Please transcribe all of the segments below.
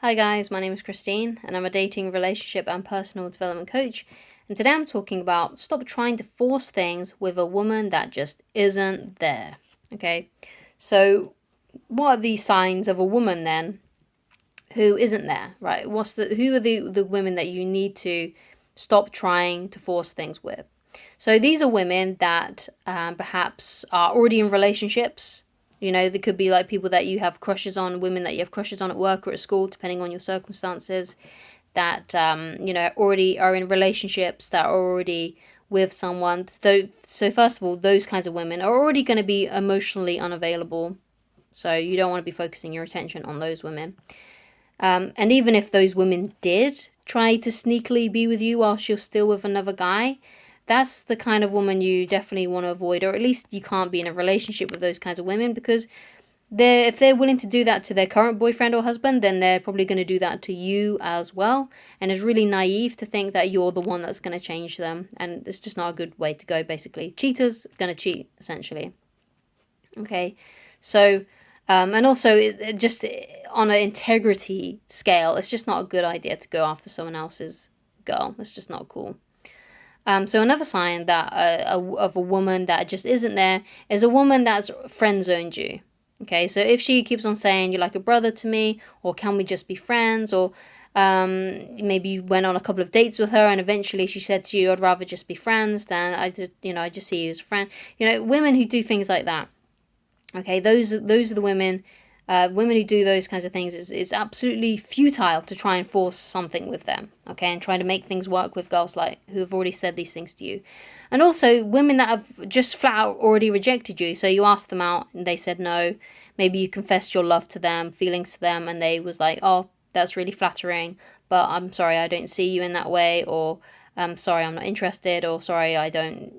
Hi guys, my name is Christine and I'm a dating, relationship and personal development coach. And today I'm talking about stop trying to force things with a woman that just isn't there. Okay, so what are the signs of a woman then who isn't there, right? Who are the women that you need to stop trying to force things with? So these are women that perhaps are already in relationships. You know, they could be like people that you have crushes on, women that you have crushes on at work or at school, depending on your circumstances, that, already are in relationships, that are already with someone. So first of all, those kinds of women are already going to be emotionally unavailable. So you don't want to be focusing your attention on those women. And even if those women did try to sneakily be with you whilst you're still with another guy, that's the kind of woman you definitely want to avoid, or at least you can't be in a relationship with those kinds of women, because if they're willing to do that to their current boyfriend or husband, then they're probably going to do that to you as well. And it's really naive to think that you're the one that's going to change them, and it's just not a good way to go. Basically, cheaters going to cheat, essentially. Okay, so and also just on an integrity scale, it's just not a good idea to go after someone else's girl. That's just not cool. So another sign that of a woman that just isn't there is a woman that's friend zoned you. Okay, so if she keeps on saying you're like a brother to me, or can we just be friends, or maybe you went on a couple of dates with her and eventually she said to you, I'd rather just be friends than I just see you as a friend. Women who do things like that. Okay, those are the women. Women who do those kinds of things, it's absolutely futile to try and force something with them, okay, and try to make things work with girls like who have already said these things to you. And also women that have just flat out already rejected you. So you asked them out and they said no. Maybe you confessed your love to them, feelings to them, and they was like, oh, that's really flattering, but I'm sorry, I don't see you in that way, or sorry, I'm not interested, or sorry, I don't,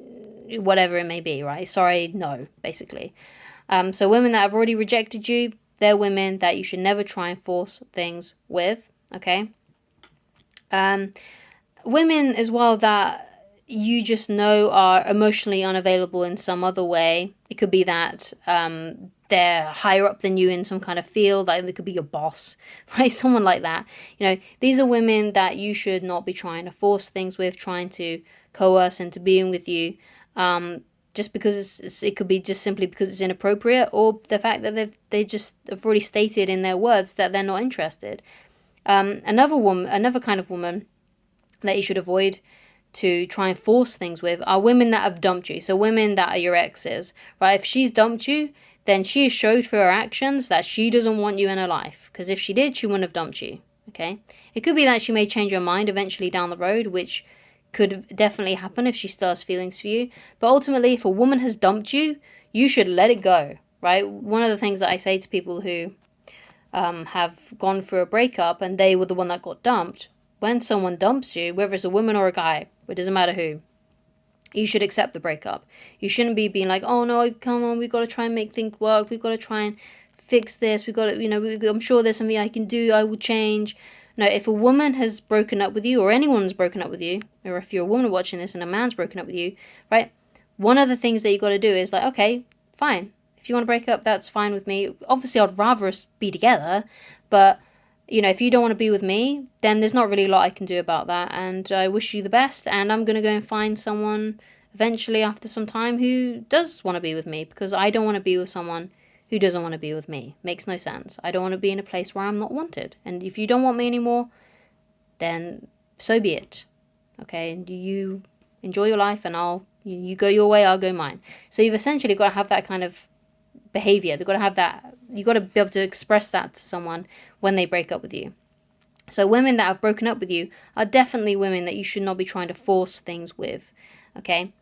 whatever it may be, right? Sorry, no, basically. So women that have already rejected you, they're women that you should never try and force things with, okay? Women as well that you just know are emotionally unavailable in some other way. It could be that they're higher up than you in some kind of field, like they could be your boss, right? Someone like that. These are women that you should not be trying to force things with, trying to coerce into being with you. Just because it could be just simply because it's inappropriate, or the fact that they just have already stated in their words that they're not interested. Another kind of woman that you should avoid to try and force things with are women that have dumped you. So women that are your exes, right? If she's dumped you, then she has showed through her actions that she doesn't want you in her life. Because if she did, she wouldn't have dumped you. Okay, it could be that she may change her mind eventually down the road, which could definitely happen if she still has feelings for you. But ultimately, if a woman has dumped you, you should let it go, right? One of the things that I say to people who have gone through a breakup and they were the one that got dumped, when someone dumps you, whether it's a woman or a guy, it doesn't matter who, you should accept the breakup. You shouldn't be being like, oh no, come on, we've got to try and make things work. We've got to try and fix this. We've got to, I'm sure there's something I can do. I will change. No, if a woman has broken up with you, or anyone's broken up with you, or if you're a woman watching this and a man's broken up with you, right? One of the things that you got to do is like, okay, fine. If you want to break up, that's fine with me. Obviously, I'd rather us be together, but if you don't want to be with me, then there's not really a lot I can do about that. And I wish you the best. And I'm going to go and find someone eventually after some time who does want to be with me, because I don't want to be with someone who doesn't want to be with me. Makes no sense. I don't want to be in a place where I'm not wanted. And if you don't want me anymore, then so be it. Okay, and you enjoy your life, and you go your way, I'll go mine. So you've essentially got to have that kind of behavior. They've got to have that. You've got to be able to express that to someone when they break up with you. So women that have broken up with you are definitely women that you should not be trying to force things with. Okay.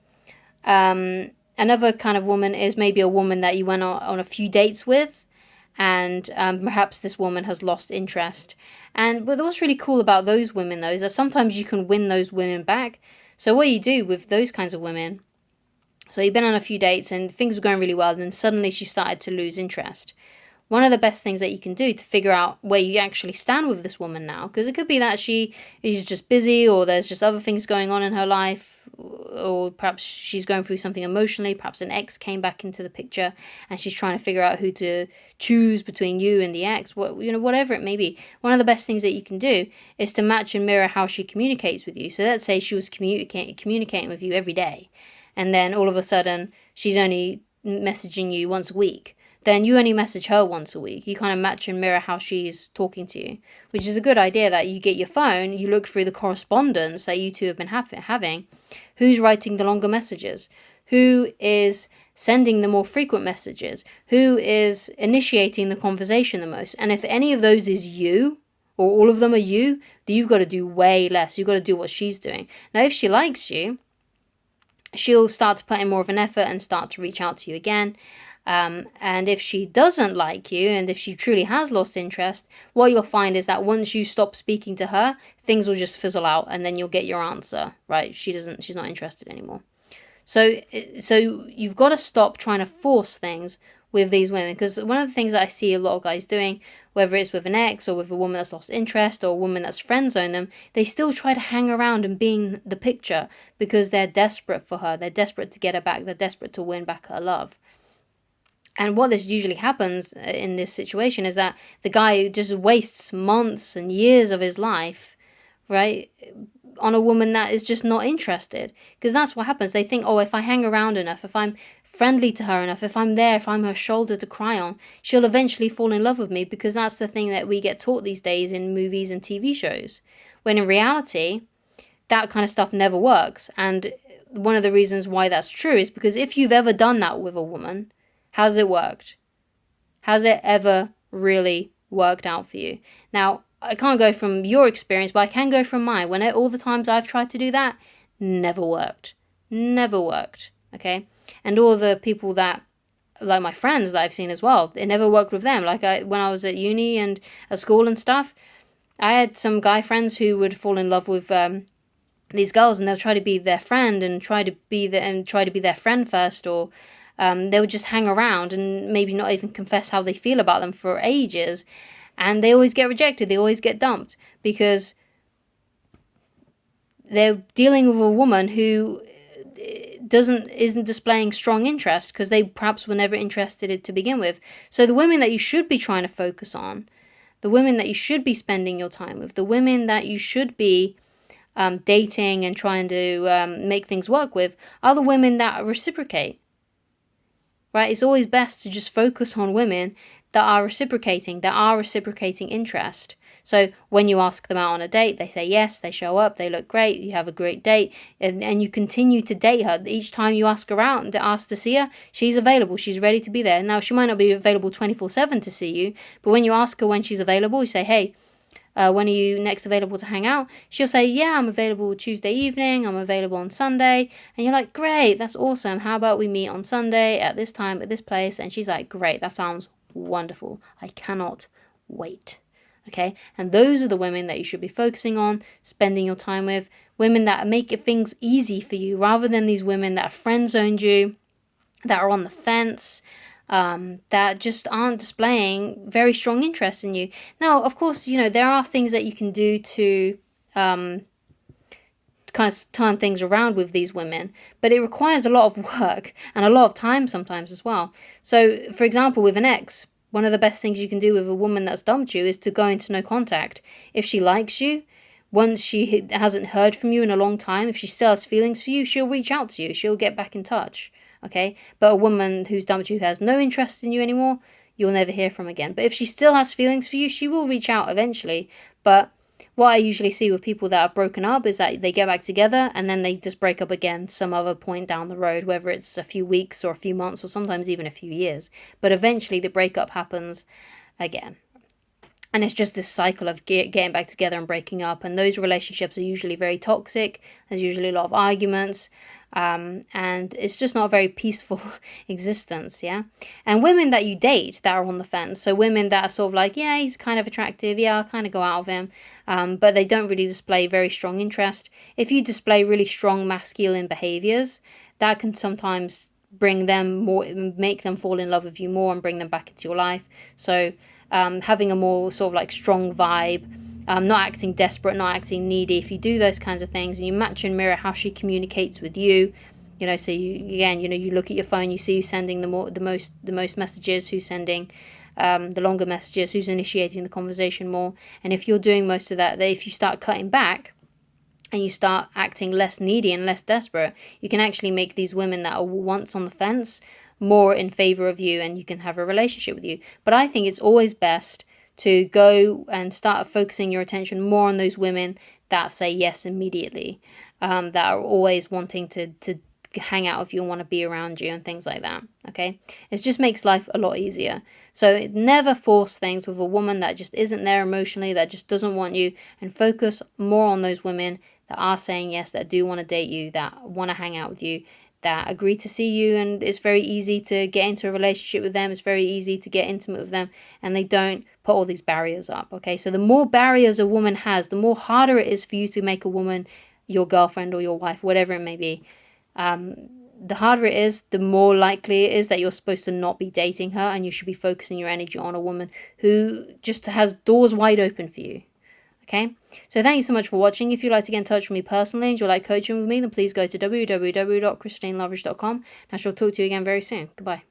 Another kind of woman is maybe a woman that you went on a few dates with, and perhaps this woman has lost interest. But what's really cool about those women, though, is that sometimes you can win those women back. So what you do with those kinds of women, so you've been on a few dates and things were going really well, and then suddenly she started to lose interest. One of the best things that you can do to figure out where you actually stand with this woman now, because it could be that she is just busy, or there's just other things going on in her life, or perhaps she's going through something emotionally, perhaps an ex came back into the picture and she's trying to figure out who to choose between you and the ex, whatever it may be. One of the best things that you can do is to match and mirror how she communicates with you. So let's say she was communicating with you every day, and then all of a sudden she's only messaging you once a week. Then you only message her once a week. You kind of match and mirror how she's talking to you, which is a good idea. That you get your phone, you look through the correspondence that you two have been having. Who's writing the longer messages? Who is sending the more frequent messages? Who is initiating the conversation the most? And if any of those is you, or all of them are you, then you've got to do way less. You've got to do what she's doing. Now, if she likes you, she'll start to put in more of an effort and start to reach out to you again. And if she doesn't like you, and if she truly has lost interest, what you'll find is that once you stop speaking to her, things will just fizzle out, and then you'll get your answer, right? She's not interested anymore. So you've got to stop trying to force things with these women, because one of the things that I see a lot of guys doing, whether it's with an ex or with a woman that's lost interest or a woman that's friend-zoned them, they still try to hang around and be in the picture because they're desperate for her. They're desperate to get her back. They're desperate to win back her love. And what this usually happens in this situation is that the guy just wastes months and years of his life, right, on a woman that is just not interested. Because that's what happens. They think, oh, if I hang around enough, if I'm friendly to her enough, if I'm there, if I'm her shoulder to cry on, she'll eventually fall in love with me, because that's the thing that we get taught these days in movies and TV shows. When in reality, that kind of stuff never works. And one of the reasons why that's true is because if you've ever done that with a woman, how's it worked? Has it ever really worked out for you? Now, I can't go from your experience, but I can go from mine. When all the times I've tried to do that, never worked. Never worked, okay? And all the people that, like my friends that I've seen as well, it never worked with them. Like when I was at uni and at school and stuff, I had some guy friends who would fall in love with these girls, and they'll try to be their friend and try to be their friend first, or they would just hang around and maybe not even confess how they feel about them for ages. And they always get rejected. They always get dumped because they're dealing with a woman who isn't displaying strong interest, because they perhaps were never interested to begin with. So the women that you should be trying to focus on, the women that you should be spending your time with, the women that you should be dating and trying to make things work with, are the women that reciprocate. Right? It's always best to just focus on women that are reciprocating interest. So when you ask them out on a date, they say yes, they show up, they look great, you have a great date, and you continue to date her. Each time you ask her out and ask to see her, she's available, she's ready to be there. Now, she might not be available 24/7 to see you, but when you ask her when she's available, you say, hey, when are you next available to hang out? She'll say, yeah, I'm available Tuesday evening, I'm available on Sunday. And you're like, great, that's awesome. How about we meet on Sunday at this time, at this place? And she's like, great, that sounds wonderful. I cannot wait. Okay? And those are the women that you should be focusing on, spending your time with. Women that make things easy for you, rather than these women that have friend-zoned you, that are on the fence, that just aren't displaying very strong interest in you. Now, of course, there are things that you can do to kind of turn things around with these women, but it requires a lot of work and a lot of time sometimes as well. So, for example, with an ex, one of the best things you can do with a woman that's dumped you is to go into no contact. If she likes you, once she hasn't heard from you in a long time, if she still has feelings for you, she'll reach out to you. She'll get back in touch. Okay, but a woman who's dumped you, who has no interest in you anymore, you'll never hear from again. But if she still has feelings for you, she will reach out eventually. But what I usually see with people that have broken up is that they get back together and then they just break up again some other point down the road, whether it's a few weeks or a few months or sometimes even a few years. But eventually the breakup happens again. And it's just this cycle of getting back together and breaking up. And those relationships are usually very toxic. There's usually a lot of arguments. And it's just not a very peaceful existence, yeah? And women that you date that are on the fence, so women that are sort of like, yeah, he's kind of attractive, yeah, I'll kind of go out with him, but they don't really display very strong interest. If you display really strong masculine behaviors, that can sometimes bring them more, make them fall in love with you more and bring them back into your life. So having a more sort of like strong vibe, not acting desperate, not acting needy. If you do those kinds of things and you match and mirror how she communicates with you, so you look at your phone, you see who's sending the most messages, who's sending the longer messages, who's initiating the conversation more. And if you're doing most of that, if you start cutting back and you start acting less needy and less desperate, you can actually make these women that are once on the fence more in favor of you, and you can have a relationship with you. But I think it's always best to go and start focusing your attention more on those women that say yes immediately, that are always wanting to hang out with you and want to be around you and things like that. Okay, it just makes life a lot easier. So never force things with a woman that just isn't there emotionally, that just doesn't want you, and focus more on those women that are saying yes, that do want to date you, that want to hang out with you, that agree to see you, and it's very easy to get into a relationship with them. It's very easy to get intimate with them, and they don't put all these barriers up. Okay, so the more barriers a woman has, the more harder it is for you to make a woman your girlfriend or your wife, whatever it may be. The harder it is, the more likely it is that you're supposed to not be dating her, and you should be focusing your energy on a woman who just has doors wide open for you. Okay, so thank you so much for watching. If you'd like to get in touch with me personally and you'd like coaching with me, then please go to www.christinelovridge.com, and I shall talk to you again very soon. Goodbye.